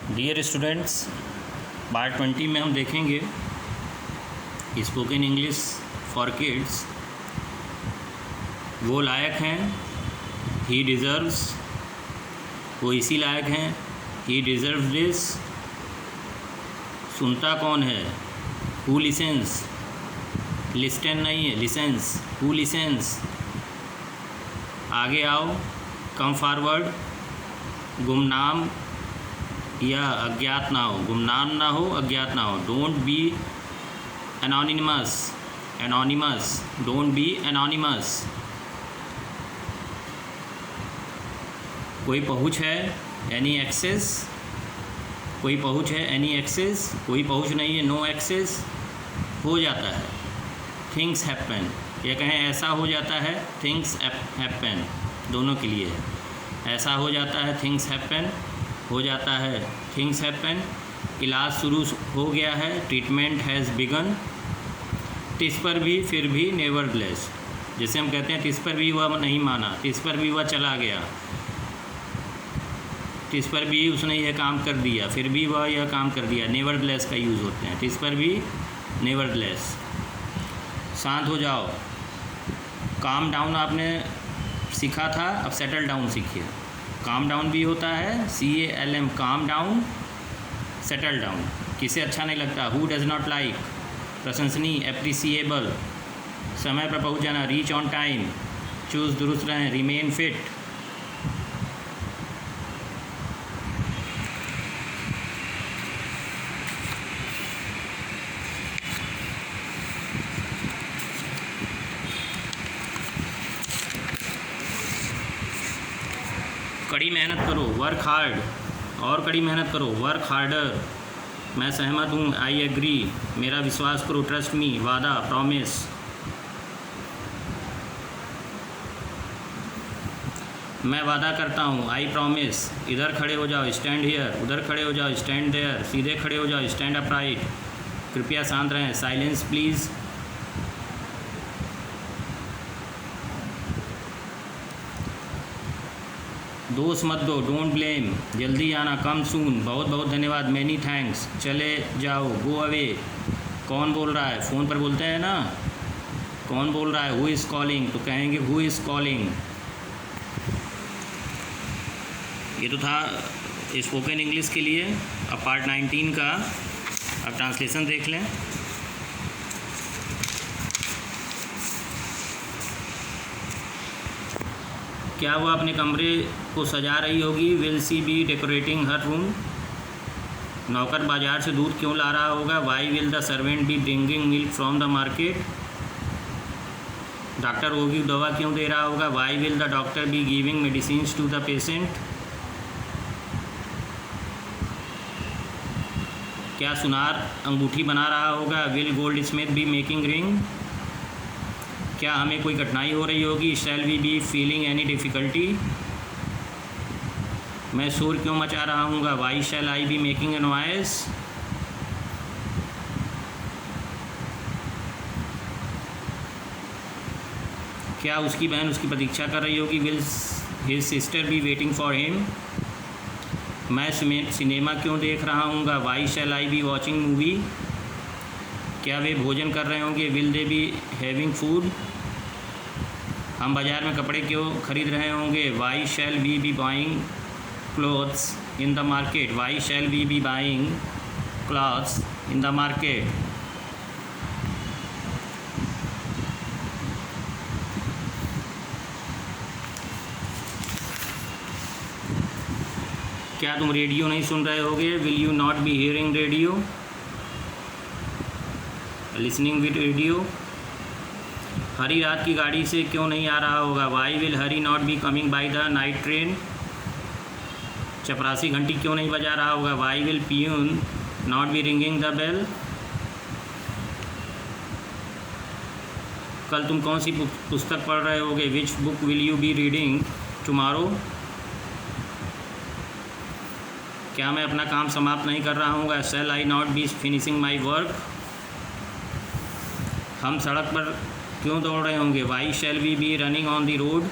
Dear students, part 20 में हम देखेंगे स्पोकन इंग्लिश फॉर किड्स। वो लायक हैं, ही डिज़र्व्स, वो इसी लायक हैं, ही डिज़र्व्स दिस। सुनता कौन है, हु लिसेंस, लिस्टन नहीं है, लिसेंस, हु लिसेंस। आगे आओ, कम फॉरवर्ड, गुमनाम या अज्ञात ना हो, गुमनाम ना हो, अज्ञात ना हो। Don't be anonymous, anonymous, don't be anonymous. कोई पहुँच है, एनी एक्सेस, कोई पहुँच है, एनी एक्सेस, कोई पहुँच नहीं है, नो एक्सेस। हो जाता है, थिंग्स हैपन, या कहें ऐसा हो जाता है, थिंग्स हैपन, दोनों के लिए है। ऐसा हो जाता है, थिंग्स हैपन, हो जाता है, थिंग्स हैपन। इलाज शुरू हो गया है, ट्रीटमेंट हैज़ बिगन। टिस पर भी, फिर भी, नेवरदलेस। जैसे हम कहते हैं टिस पर भी वह नहीं माना, टिस पर भी वह चला गया, टिस पर भी उसने यह काम कर दिया, फिर भी वह यह काम कर दिया। नेवरदलेस का यूज़ होते हैं, टिस पर भी, नेवरदलेस। शांत हो जाओ, काम डाउन आपने सीखा था, अब सेटल डाउन सीखिए। काम डाउन भी होता है, CALM, calm down, settle down. किसे अच्छा नहीं लगता, हु डज़ नॉट लाइक, प्रशंसनीय, एप्रिसिएबल। समय पर पहुंच जाना, रीच ऑन टाइम, चूज दुरुस्त रहें, रिमेन फिट। कड़ी मेहनत करो, वर्क हार्ड, और कड़ी मेहनत करो, वर्क हार्डर। मैं सहमत हूँ, आई एग्री, मेरा विश्वास करो, ट्रस्ट मी, वादा, प्रॉमिस। मैं वादा करता हूँ, आई प्रॉमिस। इधर खड़े हो जाओ, स्टैंड हियर, उधर खड़े हो जाओ, स्टैंड देयर, सीधे खड़े हो जाओ, स्टैंड अपराइट। कृपया शांत रहें, साइलेंस प्लीज़। दोष मत दो, डोंट ब्लेम। जल्दी आना, कम सून, बहुत बहुत धन्यवाद, मैनी थैंक्स। चले जाओ, गो अवे। कौन बोल रहा है, फ़ोन पर बोलते हैं ना, कौन बोल रहा है, हु इज़ कॉलिंग, तो कहेंगे हु इज़ कॉलिंग। ये तो था स्पोकन इंग्लिश के लिए। अब पार्ट 19 का अब ट्रांसलेशन देख लें। क्या वह अपने कमरे को सजा रही होगी, will she be decorating her room. नौकर बाज़ार से दूध क्यों ला रहा होगा, why will the servant be bringing milk from the market. Doctor रोगी दवा क्यों दे रहा होगा, why will the doctor be giving medicines to the patient. क्या सुनार अंगूठी बना रहा होगा, will goldsmith be making ring. क्या हमें कोई कठिनाई हो रही होगी, shall we be feeling any difficulty. मैं शोर क्यों मचा रहा हूँ, why shall I be making a noise. क्या उसकी बहन उसकी प्रतीक्षा कर रही होगी, will his sister be waiting for him. मैं सिनेमा क्यों देख रहा हूँ, why shall I be watching movie. क्या वे भोजन कर रहे होंगे, will they be having food. हम बाज़ार में कपड़े क्यों खरीद रहे होंगे, why shall we be buying clothes in the market. Why shall we be buying clothes in the market. क्या तुम रेडियो नहीं सुन रहे होगे, will you not be hearing radio, listening with radio. Hari रात की गाड़ी से क्यों नहीं आ रहा होगा, why will Hari not be coming by the night train. चपरासी घंटी क्यों नहीं बजा रहा होगा, why will peon not be ringing the bell. कल तुम कौन सी पुस्तक पढ़ रहे होगे, which book will you B reading tomorrow. क्या मैं अपना काम समाप्त नहीं कर रहा हूँ, shall I not be finishing my work. हम सड़क पर क्यों दौड़ रहे होंगे, why shall we be running on the road.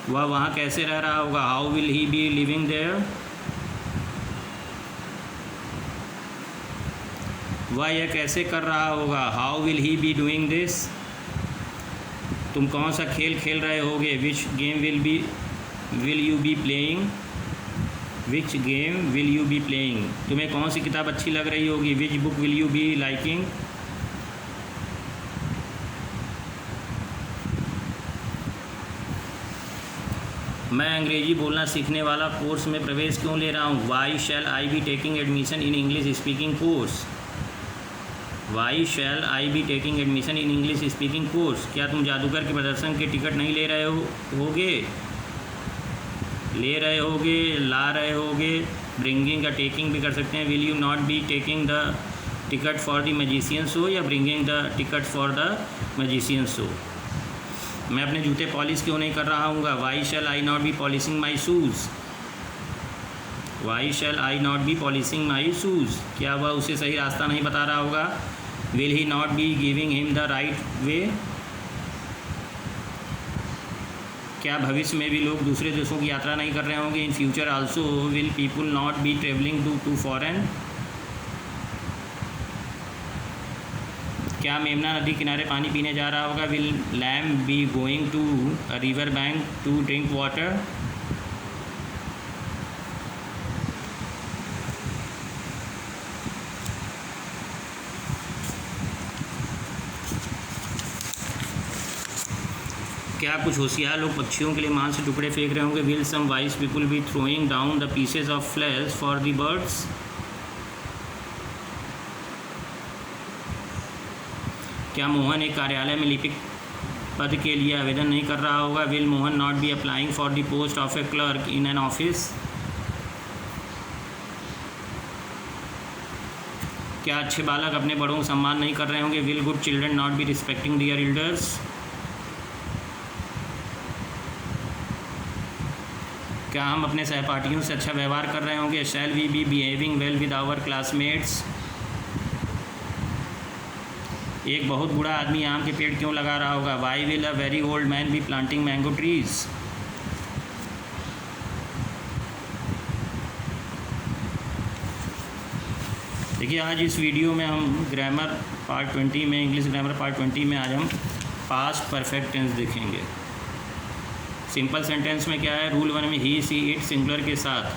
वह वहाँ कैसे रह रहा होगा, how will he be living there. वह यह कैसे कर रहा होगा, how will he be doing this. तुम कौन सा खेल खेल रहे होगे, which game will you be playing, which game will you be playing. तुम्हें कौन सी किताब अच्छी लग रही होगी, which book will you be liking. मैं अंग्रेज़ी बोलना सीखने वाला कोर्स में प्रवेश क्यों ले रहा हूँ, why shall I be taking admission in English speaking course. Why shall I be taking admission in English speaking course. क्या तुम जादूगर के प्रदर्शन के टिकट नहीं ले रहे होगे, ले रहे होगे, ला रहे होगे। ब्रिंगिंग का टेकिंग भी कर सकते हैं। Will you not be taking the ticket for the magician show या bringing the ticket for the magician show. मैं अपने जूते पॉलिश क्यों नहीं कर रहा हूँ, why shall I not be polishing my shoes. Why shall I not be polishing my shoes. क्या वह उसे सही रास्ता नहीं बता रहा होगा, will he not be giving him the right way. क्या भविष्य में भी लोग दूसरे देशों की यात्रा नहीं कर रहे होंगे, in future also will people not be travelling to foreign. क्या मेमना नदी किनारे पानी पीने जा रहा होगा, will lamb be going to a river bank to drink water. क्या कुछ होशियार लोग पक्षियों के लिए मांस के टुकड़े फेंक रहे होंगे, will some wise people be throwing down the pieces of flesh for the birds. क्या मोहन एक कार्यालय में लिपिक पद के लिए आवेदन नहीं कर रहा होगा, will Mohan not be applying for the post of A clerk in an office. क्या अच्छे बालक अपने बड़ों को सम्मान नहीं कर रहे होंगे, will good children not be respecting their elders. क्या हम अपने सहपाठियों से अच्छा व्यवहार कर रहे होंगे, shall we be behaving well with our classmates. एक बहुत बूढ़ा आदमी आम के पेड़ क्यों लगा रहा होगा, why will a very old man be planting mango trees. देखिए आज इस वीडियो में हम ग्रामर पार्ट 20 में, इंग्लिश ग्रामर पार्ट 20 में आज हम पास्ट परफेक्ट टेंस देखेंगे। सिंपल सेंटेंस में क्या है, रूल 1 में ही सी इट सिंगुलर के साथ,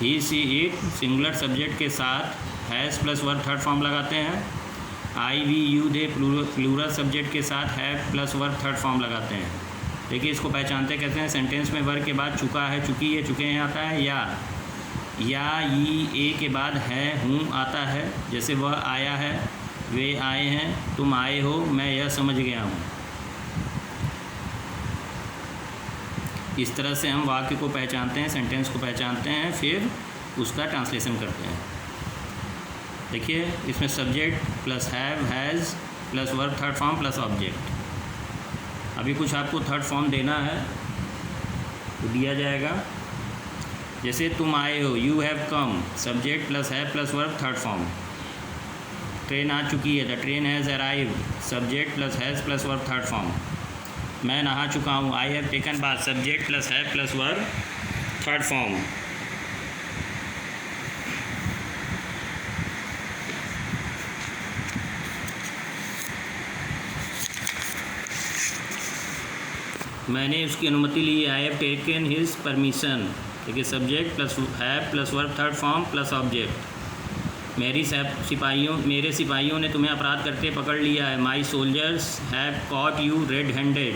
he she it singular subject के साथ has plus verb third form लगाते हैं। I we you they plural subject के साथ have plus verb third form लगाते हैं। देखिए इसको पहचानते कहते हैं, सेंटेंस में वर्ब के बाद चुका है, चुकी है, चुके हैं आता है, या ई ए के बाद है, हूँ आता है। जैसे वह आया है, वे आए हैं, तुम आए हो, मैं यह समझ गया हूँ। इस तरह से हम वाक्य को पहचानते हैं, सेंटेंस को पहचानते हैं, फिर उसका ट्रांसलेशन करते हैं। देखिए इसमें subject plus have has plus verb third form plus object. अभी कुछ आपको थर्ड फॉर्म देना है तो दिया जाएगा। जैसे तुम आए हो, you have come, subject plus have plus verb third form. Train आ चुकी है, the train has arrived, subject plus has plus verb third form. मैं नहा चुका हूँ, I have taken bath, subject plus have plus verb third form. मैंने उसकी अनुमति ली, I have taken his permission. देखिए subject plus have plus verb third form plus object. मेरे सिपाहियों ने तुम्हें अपराध करते पकड़ लिया है, my soldiers have caught you red handed.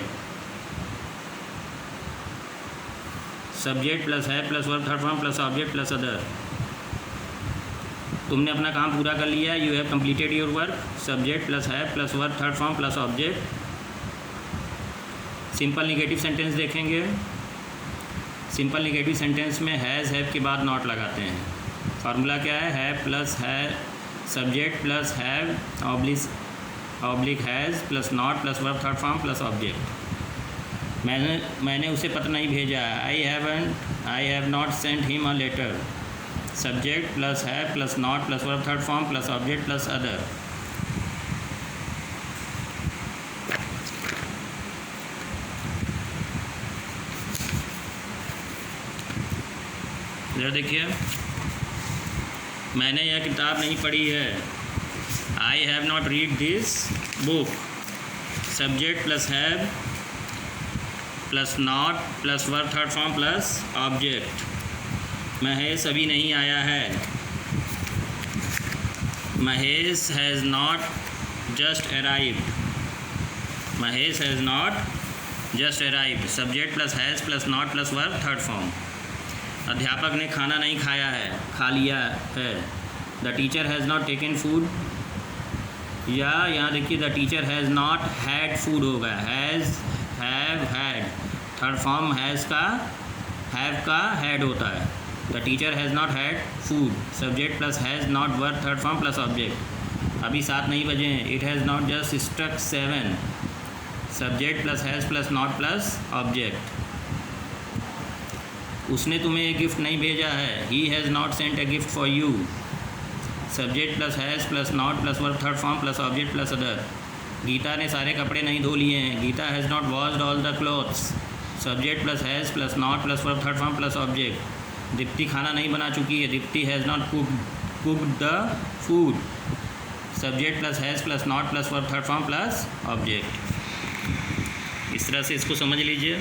Subject plus have plus verb third form plus object plus other. तुमने अपना काम पूरा कर लिया, you have completed your work, subject plus have plus verb third form plus object. Simple negative sentence देखेंगे। Simple negative sentence में has have के बाद नॉट लगाते हैं। फार्मूला क्या है, हैव प्लस है subject plus have oblique has plus not plus verb third form plus object. मैंने उसे पत्र नहीं भेजा, I have not sent him a letter, subject plus have plus not plus verb third form plus object plus other. जरा देखिए, मैंने यह किताब नहीं पढ़ी है, I have not read this book, subject plus have plus not plus verb third form plus object. Mahesh अभी नहीं आया है, Mahesh has not just arrived, Mahesh has not just arrived, subject plus has plus not plus verb third form. अध्यापक ने खाना नहीं खाया है, खा लिया है। The teacher has not taken food, या यहाँ देखिए the teacher has not had food होगा, has have had, third form has का हैव का हैड होता है। The teacher has not had food, subject plus has not verb third form plus object. अभी 7 नहीं बजे हैं, it has not just struck 7, subject plus has plus not plus object. उसने तुम्हें एक गिफ्ट नहीं भेजा है, he has not sent a gift for you, subject plus has plus not plus verb third form plus object plus other. Geeta ने सारे कपड़े नहीं धो लिए हैं, Geeta has not washed all the clothes, subject plus has plus not plus verb third form plus object. Deepti खाना नहीं बना चुकी है, Deepti has not cooked the food, subject plus has plus not plus verb third form plus object. इस तरह से इसको समझ लीजिए।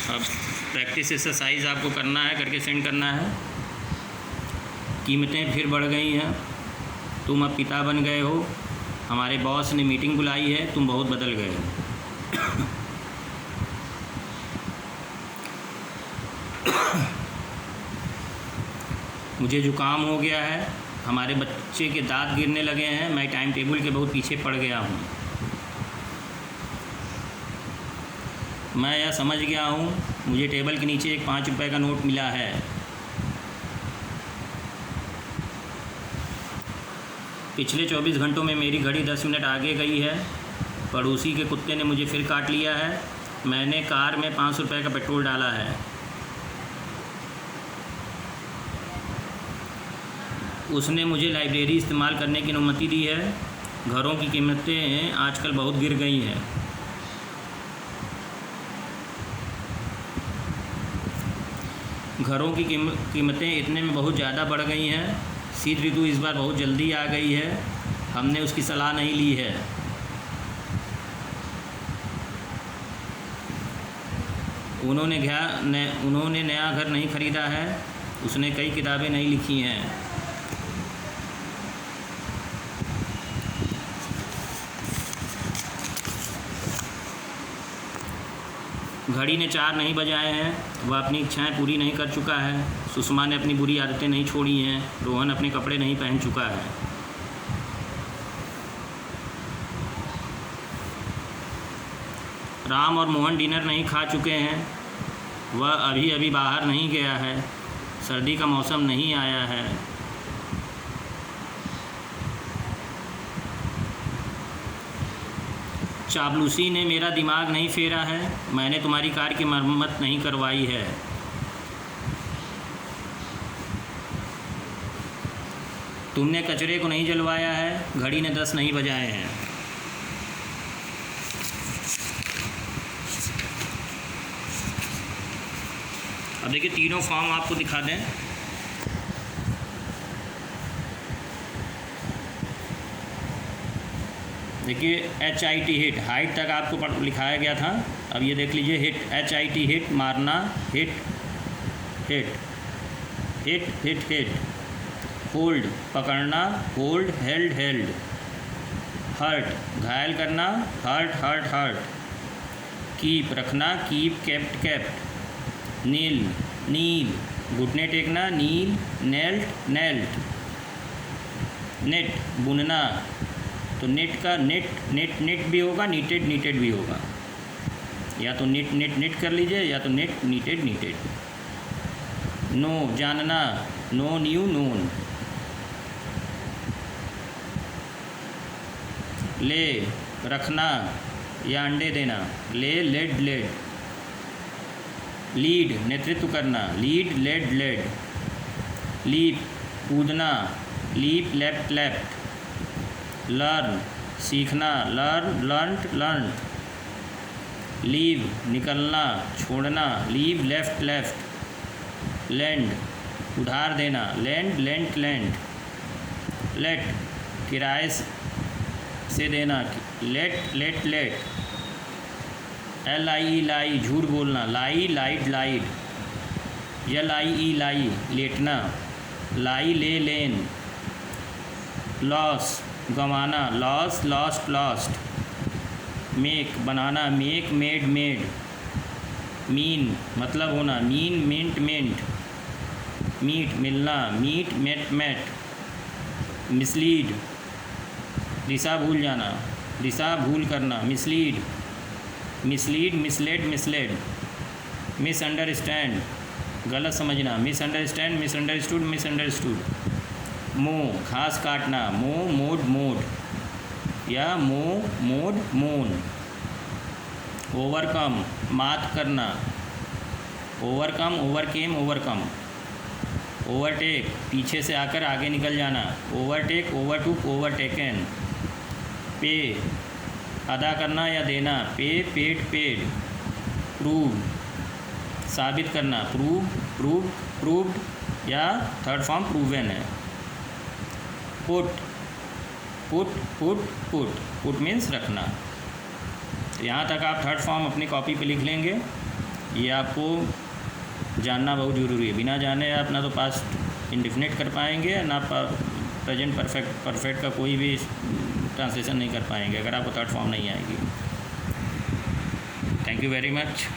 अब प्रैक्टिस एक्सरसाइज आपको करना है, करके सेंड करना है। कीमतें फिर बढ़ गई हैं, तुम अब पिता बन गए हो, हमारे बॉस ने मीटिंग बुलाई है, तुम बहुत बदल गए हो। मुझे जुकाम हो गया है, हमारे बच्चे के दांत गिरने लगे हैं, मैं टाइम टेबल के बहुत पीछे पड़ गया हूँ। मैं यह समझ गया हूँ, मुझे टेबल के नीचे एक 5 रुपये का नोट मिला है। पिछले 24 घंटों में मेरी घड़ी 10 मिनट आगे गई है। पड़ोसी के कुत्ते ने मुझे फिर काट लिया है। मैंने कार में 500 रुपये का पेट्रोल डाला है। उसने मुझे लाइब्रेरी इस्तेमाल करने की अनुमति दी है। घरों की कीमतें आजकल बहुत गिर गई हैं। घरों की कीमतें इतने में बहुत ज़्यादा बढ़ गई हैं। शीत ऋतु इस बार बहुत जल्दी आ गई है, हमने उसकी सलाह नहीं ली है। उन्होंने नया घर नहीं खरीदा है, उसने कई किताबें नहीं लिखी हैं। घड़ी ने 4 नहीं बजाए हैं, वह अपनी इच्छाएं पूरी नहीं कर चुका है। सुषमा ने अपनी बुरी आदतें नहीं छोड़ी हैं। रोहन अपने कपड़े नहीं पहन चुका है। राम और मोहन डिनर नहीं खा चुके हैं। वह अभी अभी बाहर नहीं गया है। सर्दी का मौसम नहीं आया है। चापलूसी ने मेरा दिमाग नहीं फेरा है। मैंने तुम्हारी कार की मरम्मत नहीं करवाई है। तुमने कचरे को नहीं जलवाया है। घड़ी ने 10 नहीं बजाए हैं। अब देखिए तीनों फॉर्म आपको दिखा दें। देखिए HIT हिट, हाइट तक आपको लिखाया गया था। अब ये देख लीजिए हिट, HIT हिट मारना, hit hit hit hit hit. Hold पकड़ना, होल्ड हेल्ड हेल्ड। हर्ट घायल करना, हर्ट हर्ट हर्ट। कीप रखना, कीप केप्ट केप्ट। नील नील घुटने टेकना, नील नेल्ट नेल्ट। नेट बुनना, तो नेट का नेट नेट नेट भी होगा, नीटेड नीटेड भी होगा। या तो नेट नेट नेट कर लीजिए या तो नेट नीटेड नीटेड। नो जानना, नो न्यू नोन। ले रखना या अंडे देना, ले लेड लेड। लीड नेतृत्व करना, लीड लेड लेड। लीप कूदना, लीप लेफ्ट लेफ्ट। लर्न सीखना, लर्न लर्नड लर्नड। लीव निकलना छोड़ना, लीव लेफ्ट लेफ्ट। लेंड उधार देना, लेंड लेंट लेंड। लेट किराए से देना, let let let. LIE lie झूठ बोलना, lie lied lied. LIE lie लेटना, लाई ले लेन। लॉस गंवाना, लॉस लॉस्ट लॉस्ट। मेक बनाना, मेक मेड मेड। मीन मतलब होना, मीन मिंट मिंट। मीट मिलना, मीट मेट मेट। मिसलीड दिशा भूल जाना, दिशा भूल करना। Mislead mislead misled misled. Misunderstand गलत समझना, मिसअंडरस्टैंड मिसअंडरस्टूड मिसअंडरस्टूड। मुँह घास काटना, मुँह मोड मोड या मुँह मोड मून। ओवरकम मात करना, ओवरकम ओवरकेम ओवरकम। ओवरटेक पीछे से आकर आगे निकल जाना, ओवरटेक ओवरटुक ओवरटेकन। पे अदा करना या देना, पे पेड पेड। प्रूव साबित करना, प्रूव प्रूव प्रूव्ड या थर्ड फॉर्म प्रूवन है। Put put put put put means रखना। तो यहाँ तक आप थर्ड फॉर्म अपनी कॉपी पे लिख लेंगे। ये आपको जानना बहुत ज़रूरी है, बिना जाने आप ना तो पास्ट इंडेफिनिट कर पाएंगे, ना प्रेजेंट परफेक्ट का कोई भी ट्रांसलेशन नहीं कर पाएंगे अगर आपको थर्ड फॉर्म नहीं आएगी। Thank you very much.